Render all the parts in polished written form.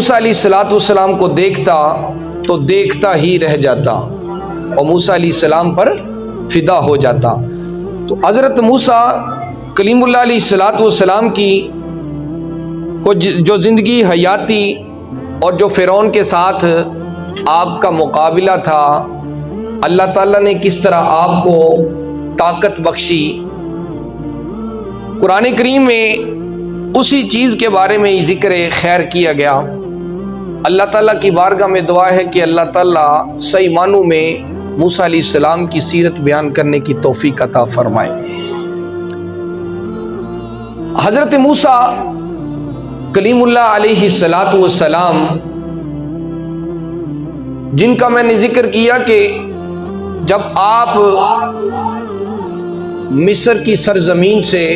موسیٰ علیہ السلام کو دیکھتا تو دیکھتا ہی رہ جاتا اور موسیٰ علیہ السلام پر فدا ہو جاتا۔ تو حضرت موسیٰ کلیم اللہ علیہ السلام کی جو زندگی حیاتی اور جو فرعون کے ساتھ آپ کا مقابلہ تھا، اللہ تعالیٰ نے کس طرح آپ کو طاقت بخشی، قرآن کریم میں اسی چیز کے بارے میں ذکر خیر کیا گیا۔ اللہ تعالیٰ کی بارگاہ میں دعا ہے کہ اللہ تعالیٰ صحیح معنوں میں موسیٰ علیہ السلام کی سیرت بیان کرنے کی توفیق عطا فرمائے۔ حضرت موسیٰ کلیم اللہ علیہ السلام جن کا میں نے ذکر کیا کہ جب آپ مصر کی سرزمین سے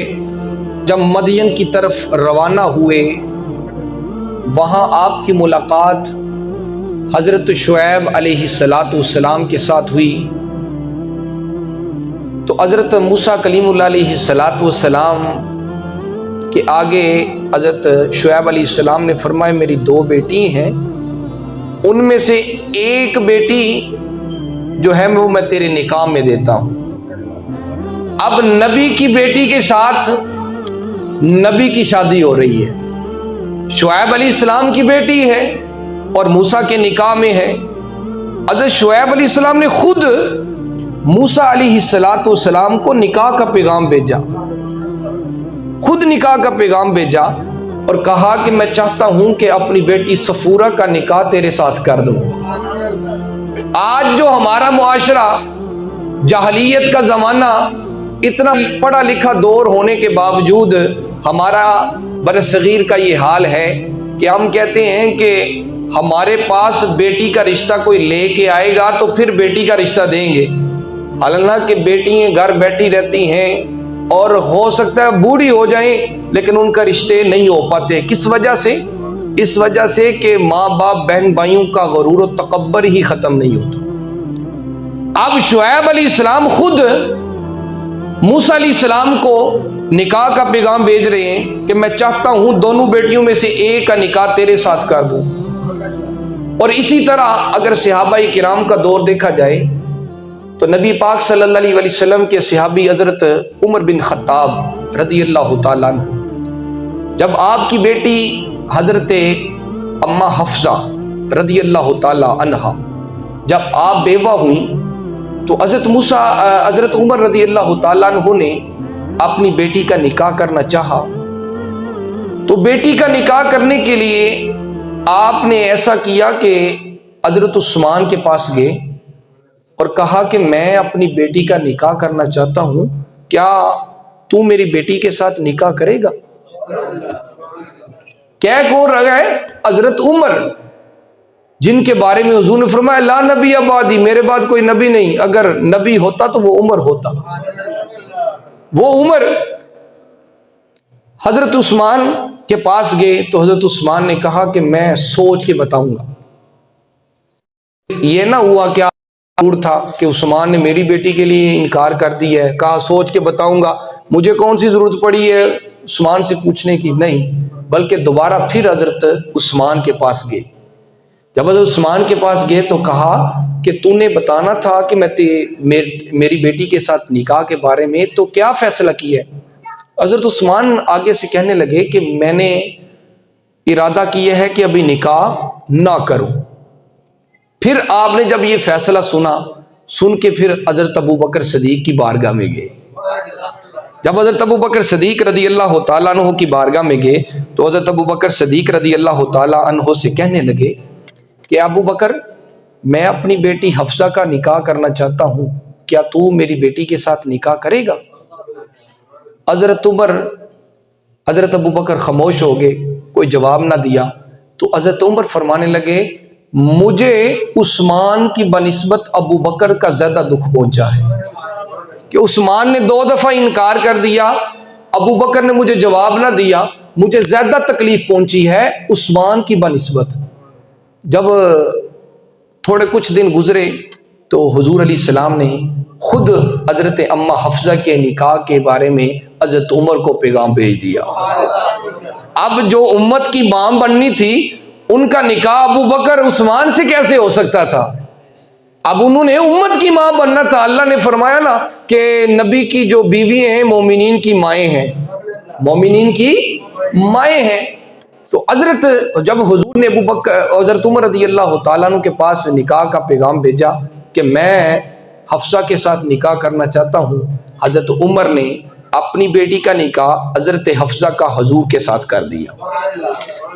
جب مدین کی طرف روانہ ہوئے، وہاں آپ کی ملاقات حضرت شعیب علیہ السلام کے ساتھ ہوئی۔ تو حضرت موسیٰ کلیم اللہ علیہ السلام کے آگے حضرت شعیب علیہ السلام نے فرمایا میری 2 بیٹی ہیں، ان میں سے ایک بیٹی جو ہے وہ میں تیرے نکاح میں دیتا ہوں۔ اب نبی کی بیٹی کے ساتھ نبی کی شادی ہو رہی ہے، شعیب علیہ السلام کی بیٹی ہے اور موسیٰ کے نکاح میں ہے۔ حضرت شعیب علیہ السلام نے خود موسیٰ علیہ السلام کو نکاح کا پیغام بھیجا، خود نکاح کا پیغام بھیجا اور کہا کہ میں چاہتا ہوں کہ اپنی بیٹی صفورہ کا نکاح تیرے ساتھ کر دوں۔ آج جو ہمارا معاشرہ جاہلیت کا زمانہ، اتنا پڑھا لکھا دور ہونے کے باوجود ہمارا برصغیر کا یہ حال ہے کہ ہم کہتے ہیں کہ ہمارے پاس بیٹی کا رشتہ کوئی لے کے آئے گا تو پھر بیٹی کا رشتہ دیں گے، حالانکہ بیٹیاں گھر بیٹھی رہتی ہیں اور ہو سکتا ہے بوڑھی ہو جائیں لیکن ان کا رشتے نہیں ہو پاتے۔ کس وجہ سے؟ اس وجہ سے کہ ماں باپ بہن بھائیوں کا غرور و تکبر ہی ختم نہیں ہوتا۔ اب شعیب علیہ السلام خود موسیٰ علیہ السلام کو نکاح کا پیغام بھیج رہے ہیں کہ میں چاہتا ہوں دونوں بیٹیوں میں سے ایک کا نکاح تیرے ساتھ کر دوں۔ اور اسی طرح اگر صحابہ کرام کا دور دیکھا جائے تو نبی پاک صلی اللہ علیہ وسلم کے صحابی حضرت عمر بن خطاب رضی اللہ تعالیٰ عنہ، جب آپ کی بیٹی حضرت اماں حفصہ رضی اللہ تعالیٰ عنہا جب آپ بیوہ ہوئیں تو حضرت عمر رضی اللہ تعالیٰ عنہ نے اپنی بیٹی کا نکاح کرنا چاہا۔ تو بیٹی کا نکاح کرنے کے لیے آپ نے ایسا کیا کہ حضرت عثمان کے پاس گئے اور کہا کہ میں اپنی بیٹی کا نکاح کرنا چاہتا ہوں، کیا تو میری بیٹی کے ساتھ نکاح کرے گا؟ کیا کون رہا ہے؟ حضرت عمر، جن کے بارے میں حضور نے فرمایا لا نبی بعدی، میرے بعد کوئی نبی نہیں، اگر نبی ہوتا تو وہ عمر ہوتا۔ وہ عمر حضرت عثمان کے پاس گئے تو حضرت عثمان نے کہا کہ میں سوچ کے بتاؤں گا۔ یہ نہ ہوا کہ تھا کہ عثمان نے میری بیٹی کے لیے انکار کر دیا ہے، کہا سوچ کے بتاؤں گا، مجھے کون سی ضرورت پڑی ہے عثمان سے پوچھنے کی؟ نہیں، بلکہ دوبارہ پھر حضرت عثمان کے پاس گئے۔ جب حضرت عثمان کے پاس گئے تو کہا کہ تو نے بتانا تھا کہ میں میری بیٹی کے ساتھ نکاح کے بارے میں، تو کیا فیصلہ کیا ہے؟ حضرت عثمان آگے سے کہنے لگے کہ میں نے ارادہ کیا ہے کہ ابھی نکاح نہ کروں۔ پھر آپ نے جب یہ فیصلہ سن کے پھر حضرت ابوبکر صدیق کی بارگاہ میں گئے۔ جب حضرت ابوبکر صدیق رضی اللہ تعالیٰ عنہ کی بارگاہ میں گئے تو حضرت ابوبکر صدیق رضی اللہ تعالیٰ عنہ سے کہنے لگے کہ ابوبکر، میں اپنی بیٹی حفصہ کا نکاح کرنا چاہتا ہوں، کیا تو میری بیٹی کے ساتھ نکاح کرے گا؟ حضرت ابوبکر خاموش ہو گئے، کوئی جواب نہ دیا۔ تو حضرت عمر فرمانے لگے مجھے عثمان کی بنسبت ابوبکر کا زیادہ دکھ پہنچا ہے کہ عثمان نے 2 دفعہ انکار کر دیا، ابوبکر نے مجھے جواب نہ دیا، مجھے زیادہ تکلیف پہنچی ہے عثمان کی بنسبت۔ جب تھوڑے کچھ دن گزرے تو حضور علیہ السلام نے خود حضرت اماں حفصہ کے نکاح کے بارے میں حضرت عمر کو پیغام بھیج دیا۔ اب جو امت کی ماں بننی تھی ان کا نکاح ابو بکر عثمان سے کیسے ہو سکتا تھا؟ اب انہوں نے امت کی ماں بننا تھا. اللہ نے فرمایا نا کہ نبی کی جو بیوی ہیں مومنین کی مائیں ہیں، مومنین کی مائیں ہیں. تو جب حضور نے حضرت عمر رضی اللہ تعالیٰ عنہ کے پاس نکاح کا پیغام بھیجا کہ میں حفصہ کے ساتھ نکاح کرنا چاہتا ہوں، حضرت عمر نے اپنی بیٹی کا نکاح حضرت حفصہ کا حضور کے ساتھ کر دیا.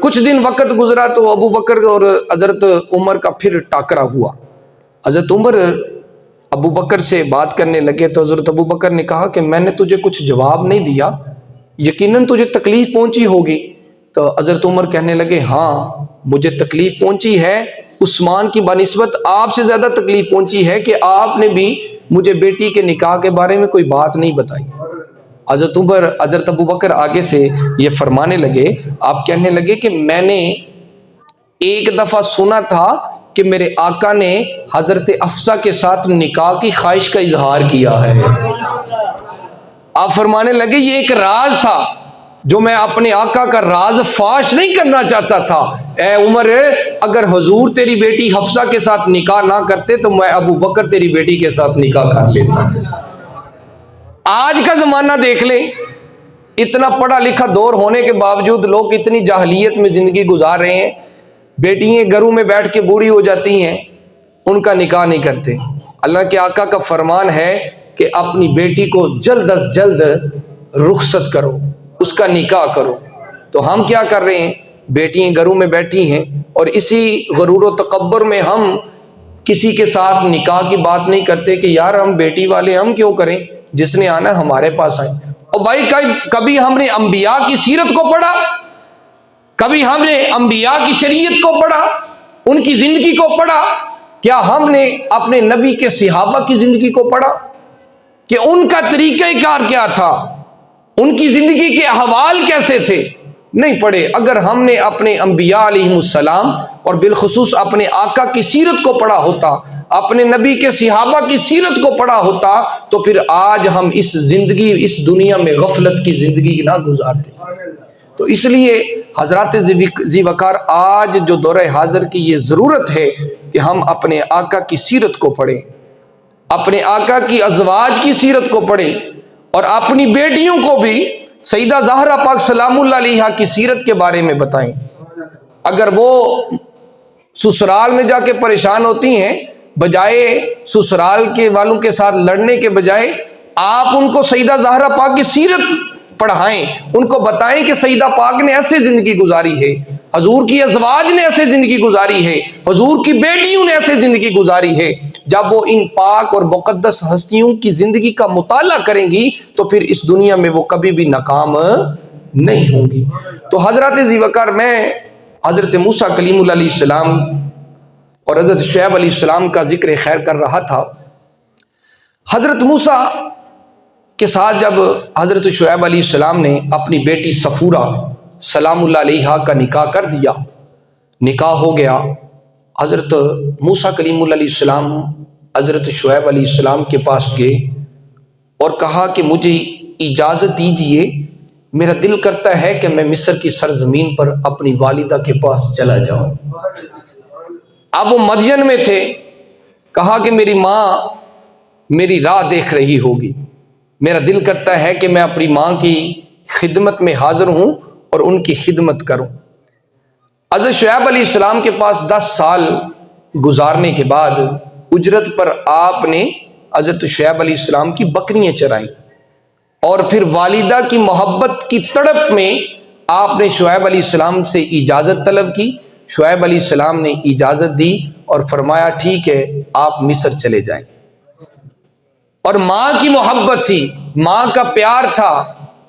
کچھ دن وقت گزرا تو ابو بکر اور حضرت عمر کا پھر ٹاکرا ہوا. حضرت عمر ابو بکر سے بات کرنے لگے تو حضرت ابو بکر نے کہا کہ میں نے تجھے کچھ جواب نہیں دیا، یقیناً تجھے تکلیف پہنچی ہوگی. تو حضرت عمر کہنے لگے ہاں مجھے تکلیف پہنچی ہے، عثمان کی بنسبت آپ سے زیادہ تکلیف پہنچی ہے کہ آپ نے بھی مجھے بیٹی کے نکاح کے بارے میں کوئی بات نہیں بتائی. حضرت ابو بکر آگے سے یہ فرمانے لگے، آپ کہنے لگے کہ میں نے ایک دفعہ سنا تھا کہ میرے آقا نے حضرت حفصہ کے ساتھ نکاح کی خواہش کا اظہار کیا ہے. آپ فرمانے لگے یہ ایک راز تھا جو میں اپنے آقا کا راز فاش نہیں کرنا چاہتا تھا. اے عمر، اگر حضور تیری بیٹی حفصہ کے ساتھ نکاح نہ کرتے تو میں ابو بکر تیری بیٹی کے ساتھ نکاح کر لیتا. آج کا زمانہ دیکھ لیں، اتنا پڑھا لکھا دور ہونے کے باوجود لوگ اتنی جاہلیت میں زندگی گزار رہے ہیں. بیٹیاں گھروں میں بیٹھ کے بوڑھی ہو جاتی ہیں، ان کا نکاح نہیں کرتے. اللہ کے آقا کا فرمان ہے کہ اپنی بیٹی کو جلد از جلد رخصت کرو، اس کا نکاح کرو. تو ہم کیا کر رہے ہیں؟ بیٹیاں گھروں میں بیٹھی ہیں اور اسی غرور و تکبر میں ہم کسی کے ساتھ نکاح کی بات نہیں کرتے کہ یار ہم بیٹی والے ہم کیوں کریں، جس نے آنا ہمارے پاس آئے. اور بھائی کبھی ہم نے انبیاء کی سیرت کو پڑھا، کبھی ہم نے انبیاء کی شریعت کو پڑھا، ان کی زندگی کو پڑھا؟ کیا ہم نے اپنے نبی کے صحابہ کی زندگی کو پڑھا کہ ان کا طریقہ کار کیا تھا، ان کی زندگی کے احوال کیسے تھے؟ نہیں پڑھے. اگر ہم نے اپنے انبیاء علیہ السلام اور بالخصوص اپنے آقا کی سیرت کو پڑھا ہوتا، اپنے نبی کے صحابہ کی سیرت کو پڑھا ہوتا، تو پھر آج ہم اس دنیا میں غفلت کی زندگی نہ گزارتے. تو اس لیے حضرات ذی وقار، آج جو دور حاضر کی یہ ضرورت ہے کہ ہم اپنے آقا کی سیرت کو پڑھیں، اپنے آقا کی ازواج کی سیرت کو پڑھیں، اور اپنی بیٹیوں کو بھی سیدہ زہرا پاک سلام اللہ علیہا کی سیرت کے بارے میں بتائیں. اگر وہ سسرال میں جا کے پریشان ہوتی ہیں، بجائے سسرال کے والوں کے ساتھ لڑنے کے بجائے آپ ان کو سیدہ زہرا پاک کی سیرت پڑھائیں، ان کو بتائیں کہ سیدہ پاک نے ایسے زندگی گزاری ہے، حضور کی ازواج نے ایسے زندگی گزاری ہے، حضور کی بیٹیوں نے ایسے زندگی گزاری ہے. جب وہ ان پاک اور مقدس ہستیوں کی زندگی کا مطالعہ کریں گی تو پھر اس دنیا میں وہ کبھی بھی ناکام نہیں ہوں گی. تو حضرات ذی وقار، میں حضرت موسیٰ کلیم اللہ علیہ السلام اور حضرت شعیب علیہ السلام کا ذکر خیر کر رہا تھا. حضرت موسیٰ کے ساتھ جب حضرت شعیب علیہ السلام نے اپنی بیٹی صفورہ سلام اللہ علیہا کا نکاح کر دیا، نکاح ہو گیا. حضرت موسیٰ کلیم اللہ علیہ السلام حضرت شعیب علیہ السلام کے پاس گئے اور کہا کہ مجھے اجازت دیجئے، میرا دل کرتا ہے کہ میں مصر کی سرزمین پر اپنی والدہ کے پاس چلا جاؤں. اب وہ مدین میں تھے. کہا کہ میری ماں میری راہ دیکھ رہی ہوگی، میرا دل کرتا ہے کہ میں اپنی ماں کی خدمت میں حاضر ہوں اور ان کی خدمت کروں. حضرت شعیب علیہ السلام کے پاس 10 سال گزارنے کے بعد اجرت پر آپ نے حضرت شعیب علیہ السلام کی بکریاں چرائیں، اور پھر والدہ کی محبت کی تڑپ میں آپ نے شعیب علیہ السلام سے اجازت طلب کی. شعیب علیہ السلام نے اجازت دی اور فرمایا ٹھیک ہے آپ مصر چلے جائیں. اور ماں کی محبت تھی، ماں کا پیار تھا،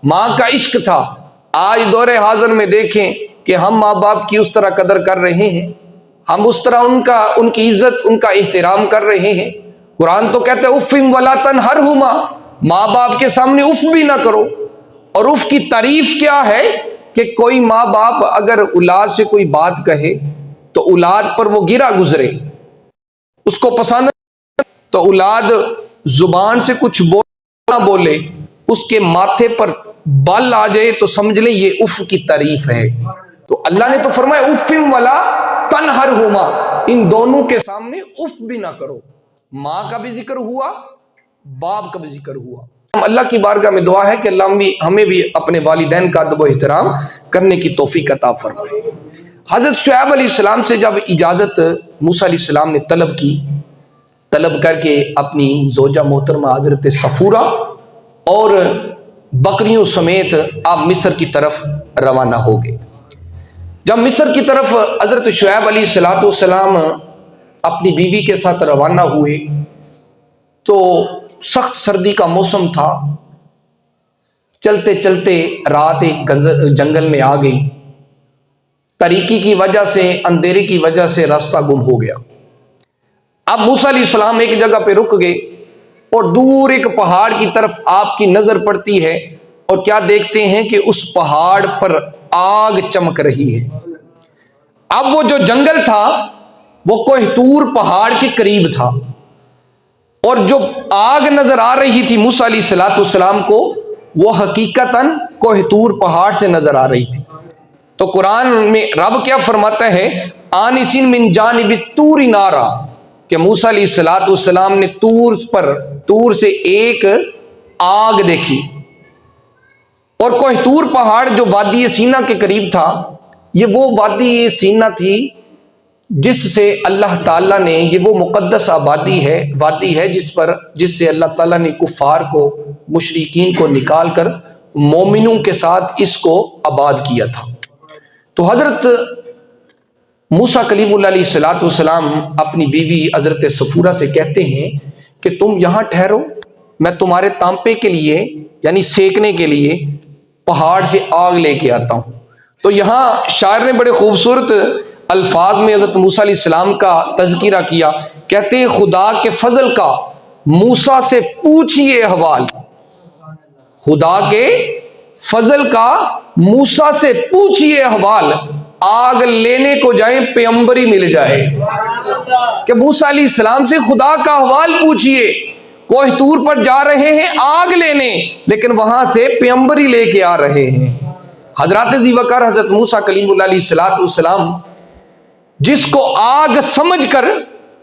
ماں کا عشق تھا. آج دور حاضر میں دیکھیں کہ ہم ماں باپ کی اس طرح قدر کر رہے ہیں، ہم اس طرح ان کی عزت، ان کا احترام کر رہے ہیں. قرآن تو کہتا ہے اف ولا تنہرہما، ماں باپ کے سامنے اف بھی نہ کرو. اور اف کی تعریف کیا ہے کہ کوئی ماں باپ اگر اولاد سے کوئی بات کہے تو اولاد پر وہ گرا گزرے، اس کو پسند تو اولاد زبان سے کچھ نہ بولے، اس کے ماتھے پر بال آ جائے تو سمجھ لیں یہ اف کی تعریف ہے. تو اللہ نے تو فرمایا اف ولا تنہرہما، ان دونوں کے سامنے اف بھی نہ کرو۔ ماں کا بھی ذکر ہوا، باپ کا بھی ذکر ہوا۔ اللہ کی بارگاہ میں دعا ہے کہ اللہ ہمیں بھی اپنے والدین کا ادب و احترام کرنے کی توفیق عطا فرمائے۔ حضرت شعیب علیہ السلام سے جب اجازت موسیٰ علیہ السلام نے طلب کی، طلب کر کے اپنی زوجہ محترمہ حضرت صفورہ اور بکریوں سمیت آپ مصر کی طرف روانہ ہو گئے۔ جب مصر کی طرف حضرت شعیب علیہ السلام اپنی بیوی کے ساتھ روانہ ہوئے تو سخت سردی کا موسم تھا۔ چلتے چلتے رات ایک جنگل میں آ گئی۔ تاریکی کی وجہ سے، اندھیرے کی وجہ سے راستہ گم ہو گیا۔ اب موسیٰ علیہ السلام ایک جگہ پہ رک گئے اور دور ایک پہاڑ کی طرف آپ کی نظر پڑتی ہے، اور کیا دیکھتے ہیں کہ اس پہاڑ پر آگ چمک رہی ہے۔ اب وہ جو جنگل تھا وہ کوہ طور پہاڑ کے قریب تھا، اور جو آگ نظر آ رہی تھی موسیٰ علیہ السلام کو، وہ حقیقتاً کوہ طور پہاڑ سے نظر آ رہی تھی۔ تو قرآن میں رب کیا فرماتا ہے، آنسین من جانب الطور نارا، کہ موسیٰ علیہ السلام نے طور سے ایک آگ دیکھی۔ اور کوہ طور پہاڑ جو وادی سینا کے قریب تھا، یہ وہ وادی سینا تھی جس سے اللہ تعالیٰ نے، یہ وہ مقدس وادی ہے جس سے اللہ تعالیٰ نے کفار کو، مشرکین کو نکال کر مومنوں کے ساتھ اس کو آباد کیا تھا۔ تو حضرت موسیٰ کلیم اللہ علیہ السلام اپنی بیوی حضرت صفورہ سے کہتے ہیں کہ تم یہاں ٹھہرو، میں تمہارے تانپے کے لیے یعنی سیکنے کے لیے پہاڑ سے آگ لے کے آتا ہوں۔ تو یہاں شاعر نے بڑے خوبصورت الفاظ میں حضرت موسیٰ علیہ السلام کا تذکرہ کیا، کہتے ہیں خدا کے فضل کا موسیٰ سے پوچھئے احوال، خدا کے فضل کا موسیٰ سے پوچھئے احوال، آگ لینے کو جائیں پیغمبری مل جائے۔ کہ موسیٰ علیہ السلام سے خدا کا احوال پوچھئے، کوہ طور پر جا رہے ہیں آگ لینے، لیکن وہاں سے پیغمبری لے کے آ رہے ہیں۔ حضرات ذی وقار حضرت موسیٰ کلیم اللہ علیہ السلام جس کو آگ سمجھ کر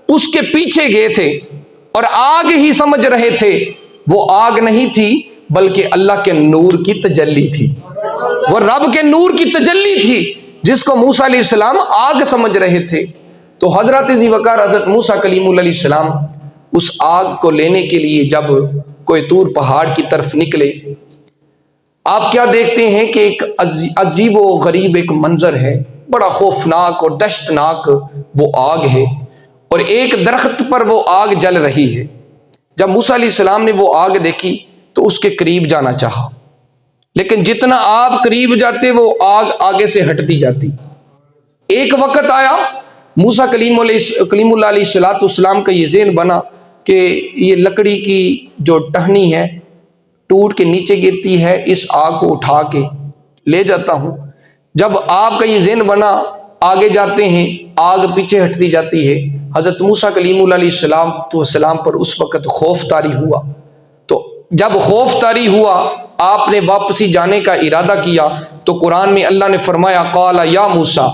اس کے پیچھے گئے تھے اور آگ ہی سمجھ رہے تھے، وہ آگ نہیں تھی بلکہ اللہ کے نور کی تجلی تھی، وہ رب کے نور کی تجلی تھی جس کو موسیٰ علیہ السلام آگ سمجھ رہے تھے۔ تو حضرت ذی وقار حضرت موسیٰ کلیم اللہ علیہ السلام اس آگ کو لینے کے لیے جب کوہ طور پہاڑ کی طرف نکلے، آپ کیا دیکھتے ہیں کہ ایک عجیب و غریب ایک منظر ہے، بڑا خوفناک اور دہشتناک وہ آگ ہے، اور ایک درخت پر وہ آگ جل رہی ہے۔ جب موسیٰ علیہ السلام نے وہ آگ دیکھی تو اس کے قریب جانا چاہا، لیکن جتنا آپ قریب جاتے وہ آگ آگے سے ہٹتی جاتی۔ ایک وقت آیا موسیٰ کلیم اللہ علیہ السلام کا یہ ذہن بنا کہ یہ لکڑی کی جو ٹہنی ہے ٹوٹ کے نیچے گرتی ہے، اس آگ کو اٹھا کے لے جاتا ہوں۔ جب آپ کا یہ ذہن بنا، آگے جاتے ہیں، آگ پیچھے ہٹتی جاتی ہے۔ حضرت موسیٰ کلیم اللہ علیہ السلام پر اس وقت خوف طاری ہوا۔ تو جب خوف طاری ہوا، آپ نے واپسی جانے کا ارادہ کیا، تو قرآن میں اللہ نے فرمایا قال یا موسیٰ،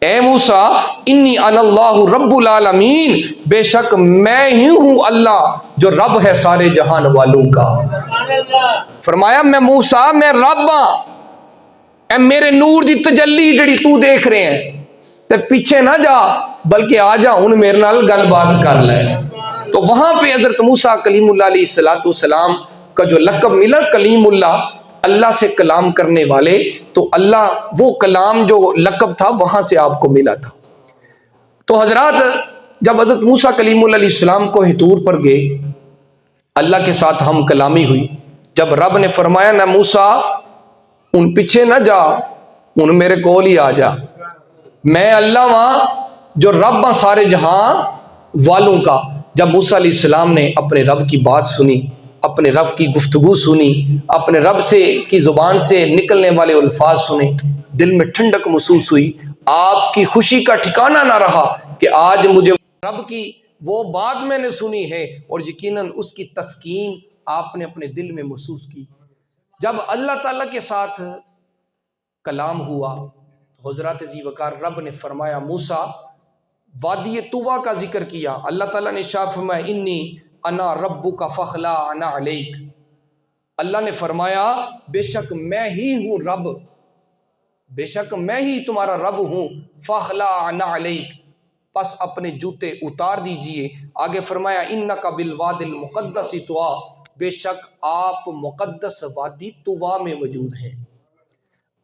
اے موسیٰ انی انا اللہ رب العالمین، بے شک میں ہی ہوں اللہ جو رب ہے سارے جہان والوں کا۔ فرمایا میں موسیٰ میں رب ہاں، اے میرے نور دی تجلی جڑی تو دیکھ رہے ہیں، تے پیچھے نہ جا بلکہ آ جا ہن میرے نال گل بات کر لے۔ تو وہاں پہ حضرت موسیٰ کلیم اللہ علیہ السلام کا جو لقب ملا کلیم اللہ سے کلام کرنے والے، تو اللہ وہ کلام جو لقب تھا وہاں سے آپ کو ملا تھا۔ تو حضرات جب حضرت موسیٰ کلیم اللہ علیہ السلام کوہ طور پر گئے، اللہ کے ساتھ ہم کلامی ہوئی۔ جب رب نے فرمایا نہ موسیٰ ان پیچھے نہ جا، ان میرے کول ہی آ جا، میں اللہ وہاں جو رب ہاں سارے جہاں والوں کا۔ جب موسیٰ علیہ السلام نے اپنے رب کی بات سنی، اپنے رب کی گفتگو سنی، اپنے رب سے کی زبان سے نکلنے والے الفاظ سنے، دل میں ٹھنڈک محسوس ہوئی۔ آپ کی خوشی کا ٹھکانہ نہ رہا کہ آج مجھے رب کی وہ بات میں نے سنی ہے، اور یقیناً اس کی تسکین آپ نے اپنے دل میں محسوس کی۔ جب اللہ تعالیٰ کے ساتھ کلام ہوا تو حضرات ذی وقار رب نے فرمایا موسیٰ وادی طویٰ کا ذکر کیا، اللہ تعالیٰ نے ارشاد فرمایا انی انا ربک فاخلع علیک، اللہ نے فرمایا بے شک میں ہی ہوں رب، بے شک میں ہی تمہارا رب ہوں، فاخلع علیک پس اپنے جوتے اتار دیجئے۔ آگے فرمایا انک بالوادی المقدس طویٰ، بے شک آپ مقدس وادی طویٰ میں موجود ہیں۔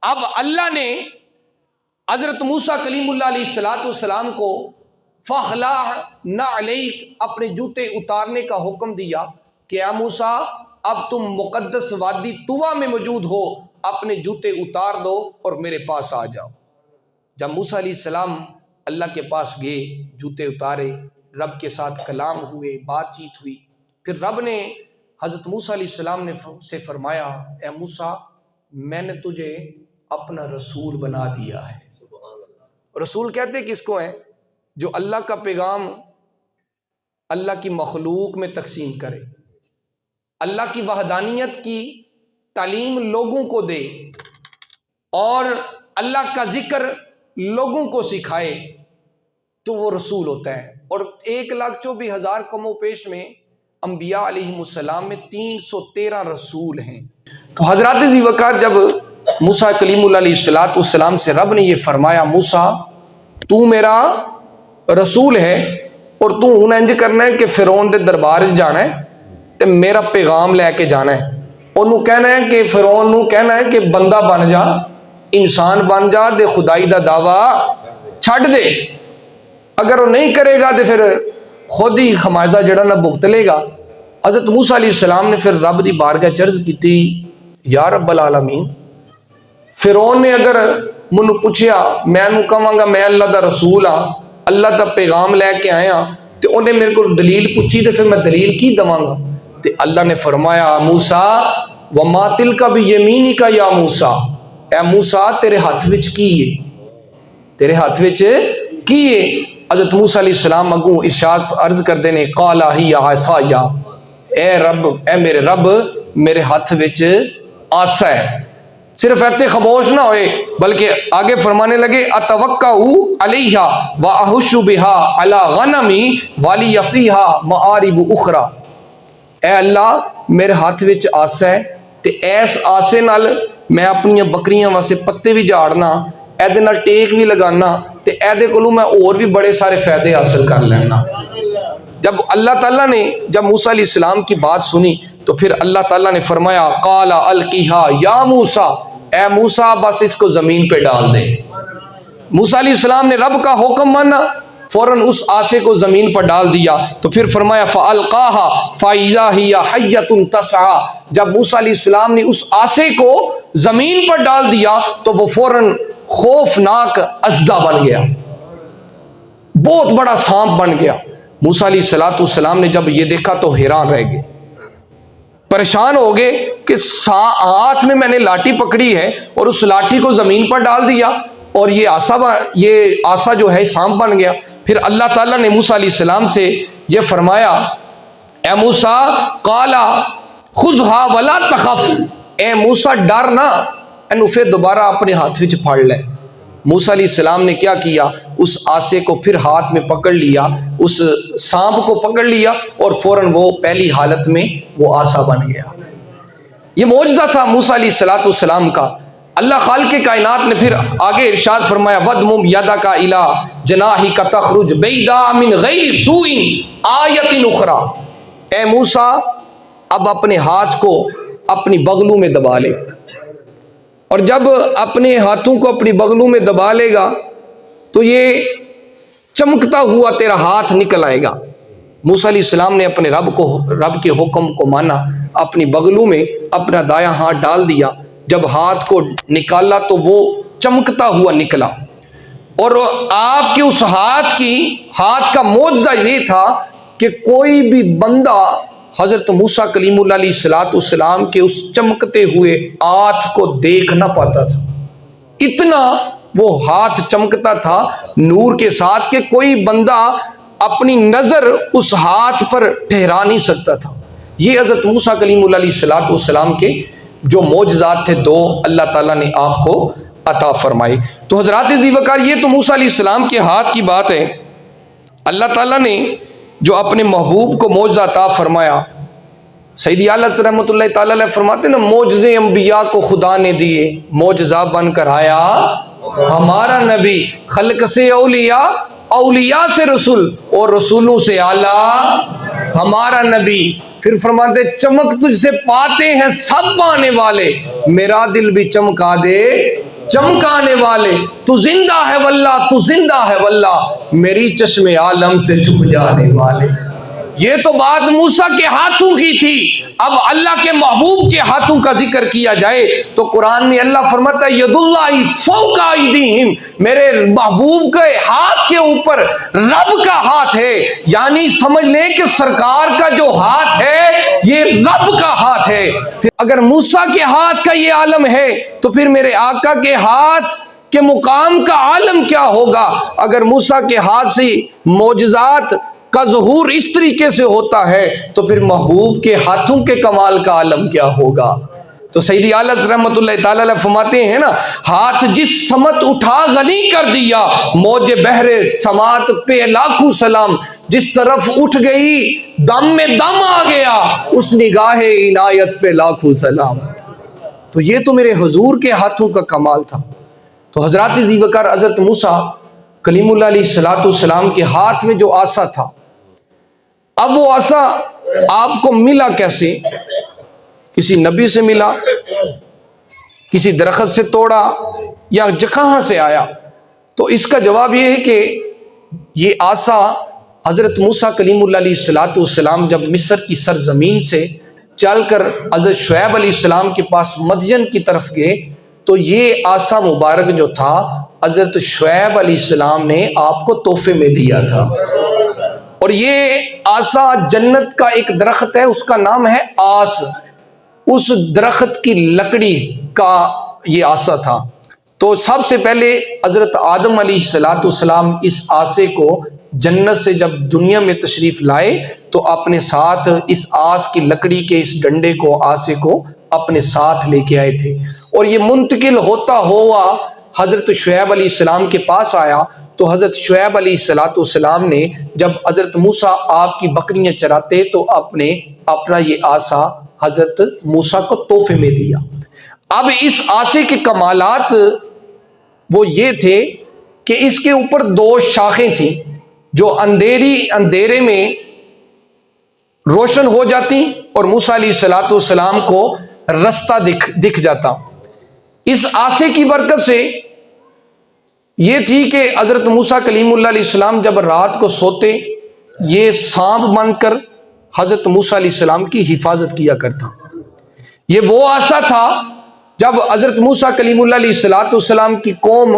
اب اللہ نے حضرت موسیٰ کلیم اللہ علیہ السلام کو فاخلع علیک اپنے جوتے اتارنے کا حکم دیا کہ اے موسیٰ اب تم مقدس وادی طویٰ میں موجود ہو، اپنے جوتے اتار دو اور میرے پاس آ جاؤ۔ جب موسیٰ علیہ السلام اللہ کے پاس گئے، جوتے اتارے، رب کے ساتھ کلام ہوئے، بات چیت ہوئی، پھر رب نے حضرت موسیٰ علیہ السلام نے سے فرمایا اے موسیٰ میں نے تجھے اپنا رسول بنا دیا ہے۔ رسول کہتے کس کو ہیں؟ جو اللہ کا پیغام اللہ کی مخلوق میں تقسیم کرے، اللہ کی وحدانیت کی تعلیم لوگوں کو دے اور اللہ کا ذکر لوگوں کو سکھائے، تو وہ رسول ہوتا ہے۔ اور 1,24,000 کم و پیش میں انبیاء علیہ السلام میں 313 رسول ہیں۔ تو حضرات ذی وقار جب موسیٰ کلیم اللہ علیہ السلام سے رب نے یہ فرمایا موسیٰ تو میرا رسول ہے اور تو ہن انج کرنا ہے کہ فرعون دے دربار جانا ہے تے میرا پیغام لے کے جانا ہے، انہوں کہنا ہے کہ فرعون نو کہنا ہے کہ بندہ بن جا، انسان بن جا، دے خدائی دا دعویٰ چھڈ دے، اگر وہ نہیں کرے گا تو پھر خود ہی خمیازہ جڑا نہ بھگت لے گا۔ حضرت موسیٰ علیہ السلام نے پھر رب دی بارگاہ چرز کی یا رب العالمین فرعون نے اگر منو پوچھیا میں نو کہاں گا میں اللہ دا رسول ہاں، اللہ دا پیغام لے کے آیا، تو انہیں میرے کو دلیل پوچھی تو پھر میں دلیل کی دواں گا؟ تو اللہ نے فرمایا موسیٰ وما تلک بیمینک یا موسیٰ، اے موسیٰ تیرے ہاتھ وچ کی ہے، تیرے ہاتھ وچ کی ہے؟ حضرت موسیٰ علیہ السلام اگوں ارشاد عرض کر دینے قال ہی عصای، اے رب اے میرے رب میرے ہاتھ وچ آسا ہے۔ صرف ایتے خاموش نہ ہوئے بلکہ آگے فرمانے لگے اتوقع علیہا واحش بہا علی غنمی والی فیہا معارب اخرى، اے اللہ میرے ہاتھ وچ آسا ہے تے ایس آسے نال میں اپنی بکریاں واسطے پتے بھی جھاڑنا، ایدے نال ٹیک بھی لگانا تے ایدے کولوں میں اور بھی بڑے سارے فائدے حاصل کر لینا۔ جب اللہ تعالیٰ نے جب موسیٰ علیہ السلام کی بات سنی تو پھر اللہ تعالیٰ نے فرمایا قال القیہا یا موسیٰ، اے موسیٰ بس اس کو زمین پہ ڈال دے۔ موسیٰ علیہ السلام نے رب کا حکم مانا، فوراً اس آسے کو زمین پر ڈال دیا، تو پھر فرمایا فَأَلْقَاهَا فَإِذَا هِيَ حَيَّةٌ تَسْعَىٰ، جب موسیٰ علیہ السلام نے اس آسے کو زمین پر ڈال دیا تو وہ فوراً خوفناک اژدھا بن گیا، بہت بڑا سانپ بن گیا۔ موسیٰ علیہ السلام نے جب یہ دیکھا تو حیران رہ گئے، پریشان ہو گئے کہ ہاتھ میں نے لاٹھی پکڑی ہے اور اس لاٹھی کو زمین پر ڈال دیا اور یہ آسا جو ہے سانپ بن گیا۔ پھر اللہ تعالیٰ نے موسیٰ علیہ السلام سے یہ فرمایا اے موسیٰ قال خذھا ولا تخف، اے موسیٰ ڈر نہ، اینو پھر دوبارہ اپنے ہاتھ وچ پھڑ لے۔ موسیٰ علیہ السلام نے کیا کیا؟ اس آسے کو پھر ہاتھ میں پکڑ لیا، اس سانپ کو پکڑ لیا اور فوراً وہ پہلی حالت میں وہ آسا بن گیا۔ یہ معجزہ تھا موسیٰ علیہ السلام کا۔ اللہ خالق کائنات نے پھر آگے ارشاد فرمایا وَدْمُمْ يَدَكَ إِلَىٰ جَنَاحِكَ تَخْرُجْ بَيْضَاءَ مِنْ غَيْرِ سُوءٍ آیَةٍ أُخْرَىٰ، اے موسیٰ اب اپنے ہاتھ کو اپنی بغلوں میں دبا لے، اور جب اپنے ہاتھوں کو اپنی بغلوں میں دبا لے گا تو یہ چمکتا ہوا تیرا ہاتھ نکل آئے گا۔ موسیٰ علیہ السلام نے اپنے رب کے حکم کو مانا، اپنی بغلوں میں اپنا دایاں ہاتھ ڈال دیا، جب ہاتھ کو نکالا تو وہ چمکتا ہوا نکلا۔ اور آپ کے اس ہاتھ کا معجزہ یہ تھا کہ کوئی بھی بندہ حضرت موسیٰ کلیم اللہ علیہ السلام کے اس چمکتے ہوئے ہاتھ کو دیکھ نہ پاتا تھا، اتنا وہ ہاتھ چمکتا تھا نور کے ساتھ کہ کوئی بندہ اپنی نظر اس ہاتھ پر ٹھہرا نہیں سکتا تھا۔ یہ حضرت موسیٰ کلیم اللہ علیہ السلام کے جو معجزات تھے دو اللہ تعالیٰ نے آپ کو عطا فرمائے۔ تو حضرات ذی وقار، یہ تو موسیٰ علیہ السلام کے ہاتھ کی بات ہے۔ اللہ تعالیٰ نے جو اپنے محبوب کو معجزہ عطا فرمایا، سیدی اعلیٰ حضرت رحمۃ اللہ تعالیٰ علیہ فرماتے ہیں نا، معجزے انبیاء کو خدا نے دیے، معجزہ بن کر آیا ہمارا نبی، خلق سے اولیاء، اولیاء سے رسول، اور رسولوں سے اعلیٰ ہمارا نبی۔ پھر فرماتے چمک تجھ سے پاتے ہیں سب پانے والے، میرا دل بھی چمکا دے چمکانے والے، تو زندہ ہے واللہ، تو زندہ ہے واللہ، میری چشم عالم سے چھپ جانے والے۔ یہ تو بات موسیٰ کے ہاتھوں کی تھی، اب اللہ کے محبوب کے ہاتھوں کا ذکر کیا جائے تو قرآن میں اللہ فرماتا ہے ید اللہ فوق ایدیہم، میرے محبوب کے ہاتھ کے اوپر رب کا ہاتھ ہے، یعنی سمجھ لیں کہ سرکار کا جو ہاتھ ہے یہ رب کا ہاتھ ہے۔ پھر اگر موسیٰ کے ہاتھ کا یہ عالم ہے تو پھر میرے آقا کے ہاتھ کے مقام کا عالم کیا ہوگا؟ اگر موسیٰ کے ہاتھ سے معجزات کا ظہور اس طریقے سے ہوتا ہے تو پھر محبوب کے ہاتھوں کے کمال کا عالم کیا ہوگا؟ تو سیدی اعلیٰ رحمۃ اللہ تعالیٰ علیہ فرماتے ہیں نا، ہاتھ جس سمت اٹھا غنی کر دیا، موج بحر سماعت پہ لاکھوں سلام، جس طرف اٹھ گئی دم میں دم آ گیا، اس نگاہ عنایت پہ لاکھوں سلام۔ تو یہ تو میرے حضور کے ہاتھوں کا کمال تھا۔ تو حضرات ذی وقار، حضرت موسیٰ کلیم اللہ علیہ السلام کے ہاتھ میں جو عصا تھا، اب وہ عصا آپ کو ملا کیسے؟ کسی نبی سے ملا، کسی درخت سے توڑا، یا کہاں سے آیا؟ تو اس کا جواب یہ ہے کہ یہ عصا حضرت موسیٰ کلیم اللہ علیہ السلام جب مصر کی سرزمین سے چل کر حضرت شعیب علیہ السلام کے پاس مدین کی طرف گئے تو یہ عصا مبارک جو تھا حضرت شعیب علیہ السلام نے آپ کو تحفے میں دیا تھا، اور یہ عصا جنت کا ایک درخت ہے، اس کا نام ہے آس، اس درخت کی لکڑی کا یہ عصا تھا۔ تو سب سے پہلے حضرت آدم علیہ السلام اس عصے کو جنت سے جب دنیا میں تشریف لائے تو اپنے ساتھ اس آس کی لکڑی کے اس ڈنڈے کو، عصے کو اپنے ساتھ لے کے آئے تھے، اور یہ منتقل ہوتا ہوا حضرت شعیب علیہ السلام کے پاس آیا تو حضرت شعیب علیہ السلام نے جب حضرت موسیٰ آپ کی بکریاں چراتے تو اپنا یہ عصا حضرت موسیٰ کو تحفے میں دیا۔ اب اس عصے کے کمالات وہ یہ تھے کہ اس کے اوپر دو شاخیں تھیں جو اندھیرے میں روشن ہو جاتی اور موسیٰ علیہ السلام کو رستہ دکھ جاتا۔ اس عصے کی برکت سے یہ تھی کہ حضرت موسیٰ کلیم اللہ علیہ السلام جب رات کو سوتے، یہ سانپ بن کر حضرت موسیٰ علیہ السلام کی حفاظت کیا کرتا۔ یہ وہ عصا تھا جب حضرت موسیٰ کلیم اللہ علیہ السلام کی قوم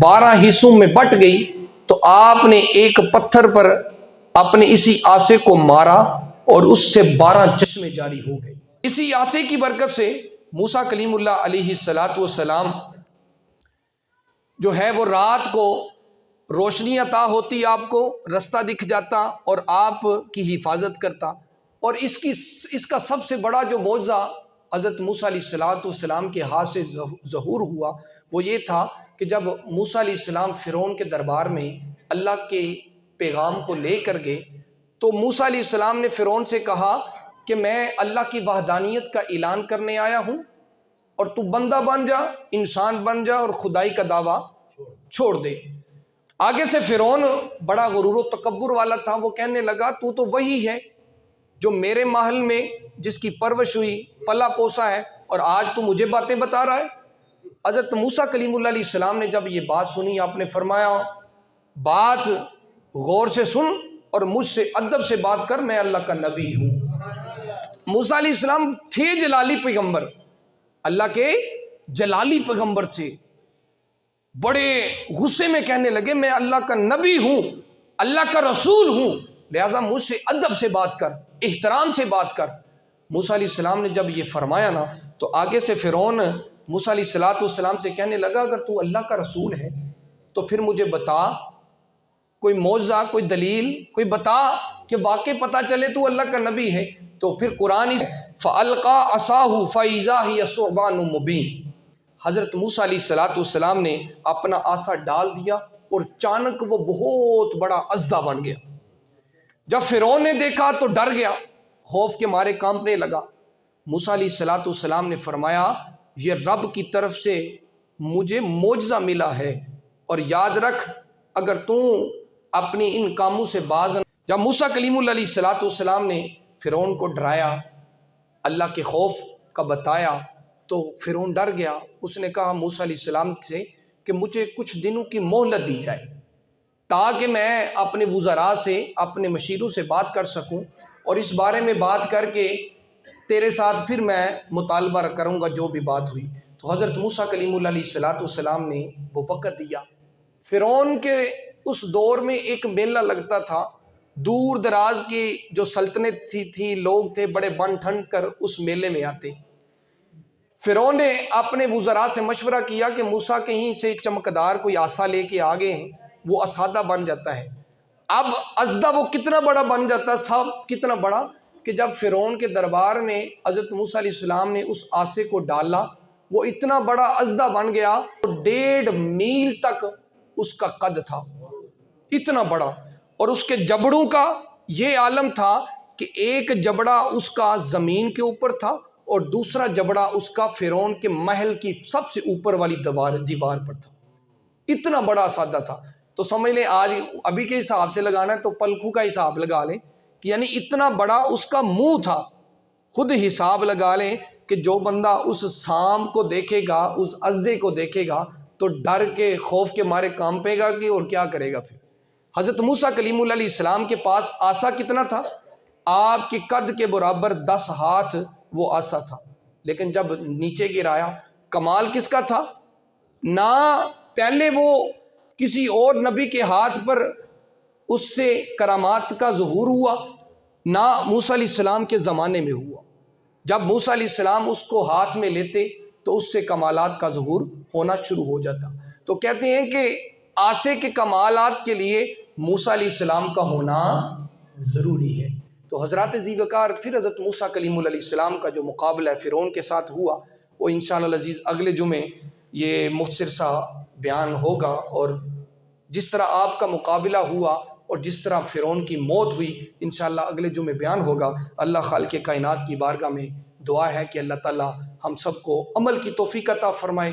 12 حصوں میں بٹ گئی تو آپ نے ایک پتھر پر اپنے اسی عصے کو مارا اور اس سے 12 چشمے جاری ہو گئے۔ اسی عصے کی برکت سے موسیٰ کلیم اللہ علیہ السلام جو ہے وہ رات کو روشنی عطا ہوتی، آپ کو رستہ دکھ جاتا اور آپ کی حفاظت کرتا۔ اور اس کا سب سے بڑا جو معجزہ حضرت موسیٰ علیہ السلام کے ہاتھ سے ظہور ہوا وہ یہ تھا کہ جب موسیٰ علیہ السلام فرعون کے دربار میں اللہ کے پیغام کو لے کر گئے تو موسیٰ علیہ السلام نے فرعون سے کہا کہ میں اللہ کی وحدانیت کا اعلان کرنے آیا ہوں اور تو بندہ بن جا، انسان بن جا اور خدائی کا دعویٰ چھوڑ دے۔ آگے سے فرعون بڑا غرور و تکبر والا تھا، وہ کہنے لگا تو وہی ہے جو میرے محل میں جس کی پرورش ہوئی، پلا پوسا ہے، اور آج تو مجھے باتیں بتا رہا ہے۔ حضرت موسیٰ کلیم اللہ علیہ السلام نے جب یہ بات سنی، آپ نے فرمایا بات غور سے سن اور مجھ سے ادب سے بات کر، میں اللہ کا نبی ہوں۔ موسیٰ علیہ السلام تھے جلالی پیغمبر، اللہ کے جلالی پیغمبر تھے، بڑے غصے میں کہنے لگے میں اللہ کا نبی ہوں، اللہ کا رسول ہوں، لہٰذا مجھ سے ادب سے بات کر، احترام سے بات کر۔ موسیٰ علیہ السلام نے جب یہ فرمایا نا تو آگے سے فرعون موسیٰ علیہ السلام سے کہنے لگا اگر تو اللہ کا رسول ہے تو پھر مجھے بتا کوئی معجزہ، کوئی دلیل، کوئی بتا کہ واقع پتہ چلے تو اللہ کا نبی ہے۔ تو پھر قرآن فَأَلْقَى عَصَاهُ فَإِذَا هِيَ ثُعْبَانٌ مُبِينٌ، حضرت موسیٰ علیہ السلام نے اپنا آسا ڈال دیا اور اچانک وہ بہت بڑا اژدھا بن گیا۔ جب فرعون نے دیکھا تو ڈر گیا، خوف کے مارے کانپنے لگا۔ موسیٰ علیہ السلام نے فرمایا یہ رب کی طرف سے مجھے معجزہ ملا ہے، اور یاد رکھ اگر تو اپنی ان کاموں سے باز۔ جب موسیٰ کلیم اللہ علیہ السلام نے فرعون کو ڈرایا، اللہ کے خوف کا بتایا، تو فرعون ڈر گیا۔ اس نے کہا موسیٰ علیہ السلام سے کہ مجھے کچھ دنوں کی مہلت دی جائے تاکہ میں اپنے وزراء سے، اپنے مشیروں سے بات کر سکوں، اور اس بارے میں بات کر کے تیرے ساتھ پھر میں مطالبہ کروں گا جو بھی بات ہوئی۔ تو حضرت موسیٰ کلیم اللہ علیہ السلام نے وہ وقت دیا۔ فرعون کے اس دور میں ایک میلہ لگتا تھا، دور دراز کی جو سلطنت تھی لوگ تھے بڑے بن ٹھن کر اس میلے میں آتے۔ فرعون نے اپنے وزراء سے مشورہ کیا کہ موسیٰ کہیں سے چمکدار کوئی عصا لے کے آگے ہیں، وہ اسادہ بن جاتا ہے۔ اب اژدھا وہ کتنا بڑا بن جاتا ہے، سب کتنا بڑا کہ جب فرعون کے دربار میں حضرت موسیٰ علیہ السلام نے اس عصے کو ڈالا، وہ اتنا بڑا اژدھا بن گیا، 1.5 میل تک اس کا قد تھا، اتنا بڑا۔ اور اس کے جبڑوں کا یہ عالم تھا کہ ایک جبڑا اس کا زمین کے اوپر تھا اور دوسرا جبڑا اس کا فرعون کے محل کی سب سے اوپر والی دیوار پر تھا، اتنا بڑا اسادہ تھا۔ تو سمجھ لیں آج ابھی کے حساب سے لگانا ہے تو پلکوں کا حساب لگا لیں کہ یعنی اتنا بڑا اس کا منہ تھا۔ خود حساب لگا لیں کہ جو بندہ اس سام کو دیکھے گا، اس اژدھے کو دیکھے گا تو ڈر کے خوف کے مارے کانپے گا کہ اور کیا کرے گا۔ پھر حضرت موسیٰ کلیم اللہ علیہ السلام کے پاس عصا کتنا تھا؟ آپ کے قد کے برابر 10 ہاتھ وہ عصا تھا، لیکن جب نیچے گرایا کمال کس کا تھا؟ نہ پہلے وہ کسی اور نبی کے ہاتھ پر اس سے کرامات کا ظہور ہوا، نہ موسیٰ علیہ السلام کے زمانے میں ہوا۔ جب موسیٰ علیہ السلام اس کو ہاتھ میں لیتے تو اس سے کمالات کا ظہور ہونا شروع ہو جاتا۔ تو کہتے ہیں کہ عصے کے کمالات کے لیے موسیٰ علیہ السلام کا ہونا ضروری ہے۔ تو حضرات ذی وقار پھر حضرت موسیٰ کلیم اللہ علیہ السلام کا جو مقابلہ فرعون کے ساتھ ہوا وہ انشاءاللہ العزیز اگلے جمعے یہ مختصر سا بیان ہوگا، اور جس طرح آپ کا مقابلہ ہوا اور جس طرح فرعون کی موت ہوئی انشاءاللہ اگلے جمعے بیان ہوگا۔ اللہ خالق کائنات کی بارگاہ میں دعا ہے کہ اللہ تعالی ہم سب کو عمل کی توفیق عطا فرمائے۔